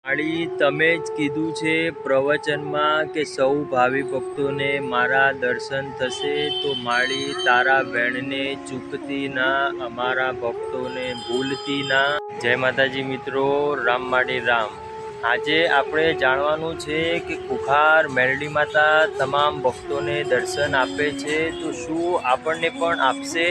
માળી તમે જ કીધું છે પ્રવચનમાં કે સૌ ભાવિ ભક્તોને મારા દર્શન થશે, તો માળી તારા વેણને ચૂકતી ના, અમારા ભક્તોને ભૂલતી ના। જય માતાજી મિત્રો, રામ માળી રામ। આજે આપણે જાણવાનું છે કે ખુખાર મેરડી માતા તમામ ભક્તોને દર્શન આપે છે, તો શું આપણને પણ આપશે?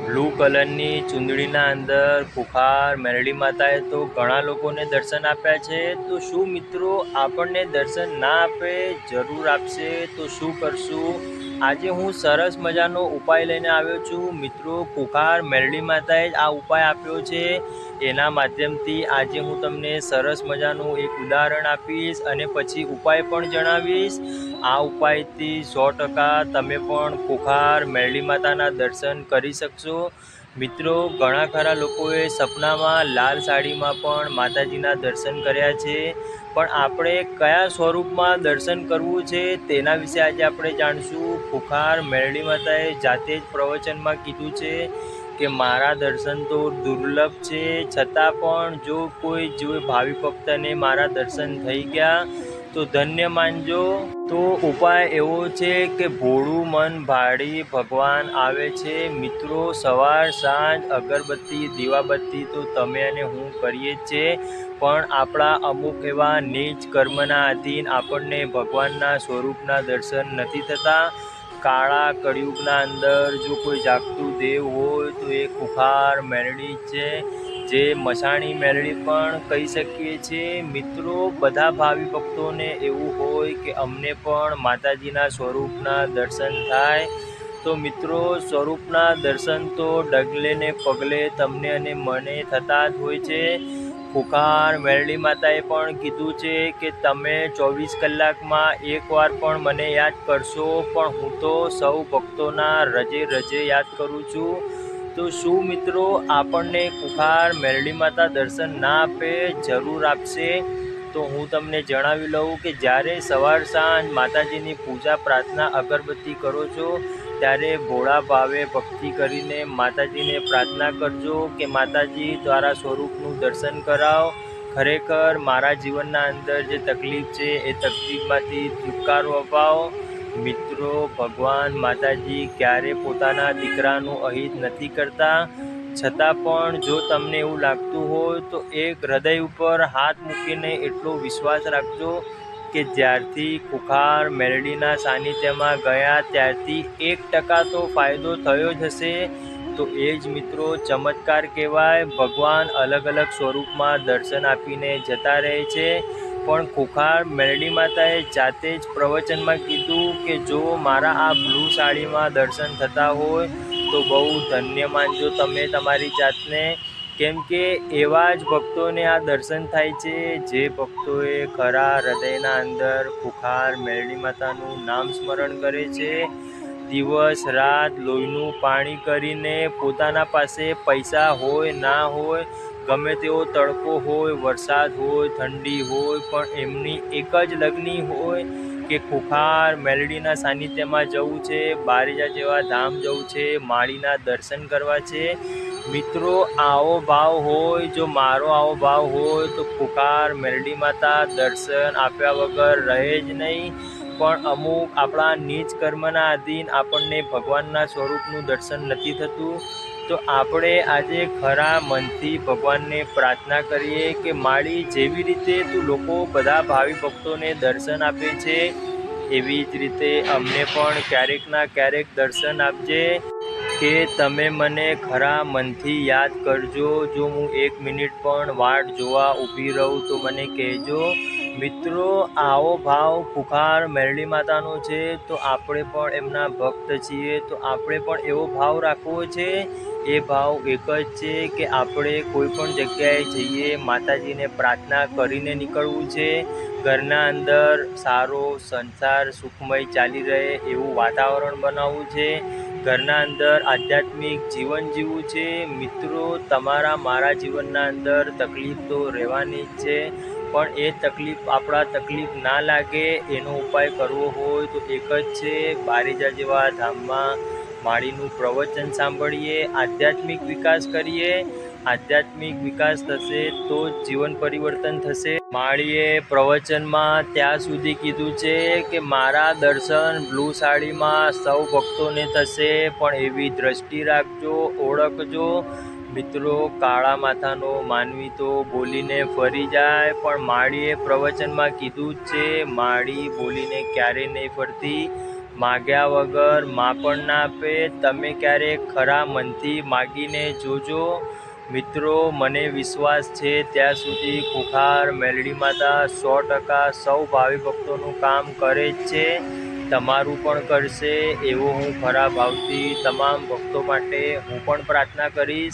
બ્લુ કલરની ચૂંદડીના અંદર ખુખાર મેરડી માતાએ તો ઘણા લોકોને દર્શન આપ્યા છે, તો શું મિત્રો આપણને દર્શન ના આપે? જરૂર આપશે। તો શું કરશું? આજે હું સરસ મજાનો ઉપાય લઈને આવ્યો છું મિત્રો। ખુખાર મેરડી માતાએ જ આ ઉપાય આપ્યો છે, એના માધ્યમથી આજે હું તમને સરસ મજાનું એક ઉદાહરણ આપીશ અને પછી ઉપાય પણ જણાવીશ। આ ઉપાયથી 100% તમે પણ ખુખાર મેરડી માતાના દર્શન કરી શકશો। મિત્રો ઘણા ખરા લોકોએ સપનામાં લાલ સાડીમાં પણ માતાજીના દર્શન કર્યા છે, પણ આપણે કયા સ્વરૂપમાં દર્શન કરવું છે તેના વિશે આજે આપણે જાણશું। ખુખાર મેરડી માતાએ જાતે જ પ્રવચનમાં કીધું છે કે મારા દર્શન તો દુર્લભ છે, છતાં પણ જો કોઈ ભાવિ ભક્તને મારા દર્શન થઈ ગયા તો ધન્ય માનજો। તો ઉપાય એવો છે કે ભોળું મન ભાળી ભગવાન આવે છે। મિત્રો સવાર સાંજ અગરબત્તી દીવાબત્તી તો તમે અને હું કરીએ જ છે, પણ આપણા અમુક એવા નીચ કર્મના આધીન આપણને ભગવાનના સ્વરૂપના દર્શન નથી થતા। કાળા કળિયુગના અંદર જો કોઈ જાગતું દેવ હોય તો એ ખુખાર મેરડી છે, જે મસાણી મેરડી પણ કહી શકીએ છીએ। મિત્રો બધા ભાવિ ભક્તોને એવું હોય કે અમને પણ માતાજીના સ્વરૂપના દર્શન થાય, તો મિત્રો સ્વરૂપના દર્શન તો ડગલે ને પગલે તમને અને મને થતા જ હોય છે। ખુખાર મેરડી માતાએ પણ કીધું છે કે તમે 24 કલાકમાં એકવાર પણ મને યાદ કરશો, પણ હું તો સૌ ભક્તોના રજે રજે યાદ કરું છું। તો શું મિત્રો આપણને ખુખાર મેરડી માતા દર્શન ના આપે? જરૂર આપશે। તો હું તમને જણાવી લઉં કે જ્યારે સવાર સાંજ માતાજીની પૂજા પ્રાર્થના અગરબત્તી કરો છો, ત્યારે ભોળા ભાવે ભક્તિ કરીને માતાજીને પ્રાર્થના કરજો કે માતાજી દ્વારા સ્વરૂપનું દર્શન કરાવો। ખરેખર મારા જીવનના અંદર જે તકલીફ છે એ તકલીફમાંથી છુટકારો અપાવો। મિત્રો ભગવાન માતાજી ક્યારે પોતાના દીકરાનું અહિત નથી કરતા, છતાં પણ જો તમને એવું લાગતું હોય તો એક હૃદય ઉપર હાથ મૂકીને એટલો વિશ્વાસ રાખજો કે જ્યારથી ખુખાર મેરડીના સાનિધ્યમાં ગયા ત્યારથી 1% તો ફાયદો થયો જ હશે। તો એ જ મિત્રો ચમત્કાર કહેવાય। ભગવાન અલગ અલગ સ્વરૂપમાં દર્શન આપીને જતા રહે છે, પણ ખુખાર મેરડી માતાએ જાતે જ પ્રવચનમાં કીધું કે જો મારા આ બ્લુ સાડીમાં દર્શન થતા હોય તો બહુ ધન્ય માનજો તમે તમારી જાતને, કેમ કે એવા જ ભક્તોને આ દર્શન થાય છે જે ભક્તોએ ખરા હૃદયના અંદર ખુખાર મેરડી માતાનું નામ સ્મરણ કરે છે। દિવસ રાત લોહીનું પાણી કરીને પોતાના પાસે પૈસા હોય ના હોય, ગમે તેવો તડકો હોય, વરસાદ હોય, ઠંડી હોય, પણ એમની એક જ લગ્ની હોય કે ખુખાર મેરડીના સાનિધ્યમાં જવું છે, બારેજા જેવા ધામ જવું છે, માળીના દર્શન કરવા છે। મિત્રો આવો ભાવ હોય, જો મારો આવો ભાવ હોય તો ખુખાર મેરડી માતા દર્શન આપ્યા વગર રહે જ નહીં। પણ અમુક આપણા નીચ કર્મના આધીન આપણને ભગવાનના સ્વરૂપનું દર્શન નથી થતું, તો આપણે આજે ખરા મનથી ભગવાનને પ્રાર્થના કરીએ કે માળી જેવી રીતે તું લોકો બધા ભાવિ ભક્તોને દર્શન આપે છે, એવી જ રીતે અમને પણ ક્યારેક ના ક્યારેક દર્શન આપજે, કે તમે મને ખરા મનથી યાદ કરજો। જો હું 1 મિનિટ પણ વાટ જોવા ઊભી રહું તો મને કહેજો। મિત્રો આવો ભાવ ખુખાર મેરડી માતાનો છે, તો આપણે પણ એમના ભક્ત છીએ, તો આપણે પણ એવો ભાવ રાખવો છે। એ ભાવ એક જ છે કે આપણે કોઈ પણ જગ્યાએ જઈએ માતાજીને પ્રાર્થના કરીને નીકળવું છે। ઘરના અંદર સારો સંસાર સુખમય ચાલી રહે એવું વાતાવરણ બનાવવું છે। ઘરના અંદર આધ્યાત્મિક જીવન જીવવું છે। મિત્રો તમારા મારા જીવનના અંદર તકલીફ તો રહેવાની જ છે, પણ એ તકલીફ આપણા તકલીફ ના લાગે એનો ઉપાય કરવો હોય તો એક જ છે, બારેજા જેવા ધામમાં માળીનું પ્રવચન સાંભળીએ, આધ્યાત્મિક વિકાસ કરીએ। આધ્યાત્મિક વિકાસ થશે તો જ જીવન પરિવર્તન થશે. માળીએ પ્રવચનમાં ત્યાં સુધી કીધું છે કે મારા દર્શન બ્લુ સાડીમાં સૌ ભક્તોને થશે, પણ એવી દ્રષ્ટિ રાખજો, ઓળખજો. મિત્રો, કાળા માથાનો માનવી તો બોલીને ફરી જાય, પણ માળીએ પ્રવચનમાં કીધું જ છે, માળી બોલીને ક્યારેય નહીં ફરતી. માગ્યા વગર માં પણ ના આપે. તમે ક્યારેક ખરા મનથી માગીને જોજો. મિત્રો, મને વિશ્વાસ છે ત્યાં સુધી ખુખાર મેલડી માતા 100% સૌ ભાવિ ભક્તોનું કામ કરે જ છે, તમારું પણ કરશે. એવો હું ખરા ભાવથી તમામ ભક્તો માટે હું પણ પ્રાર્થના કરીશ.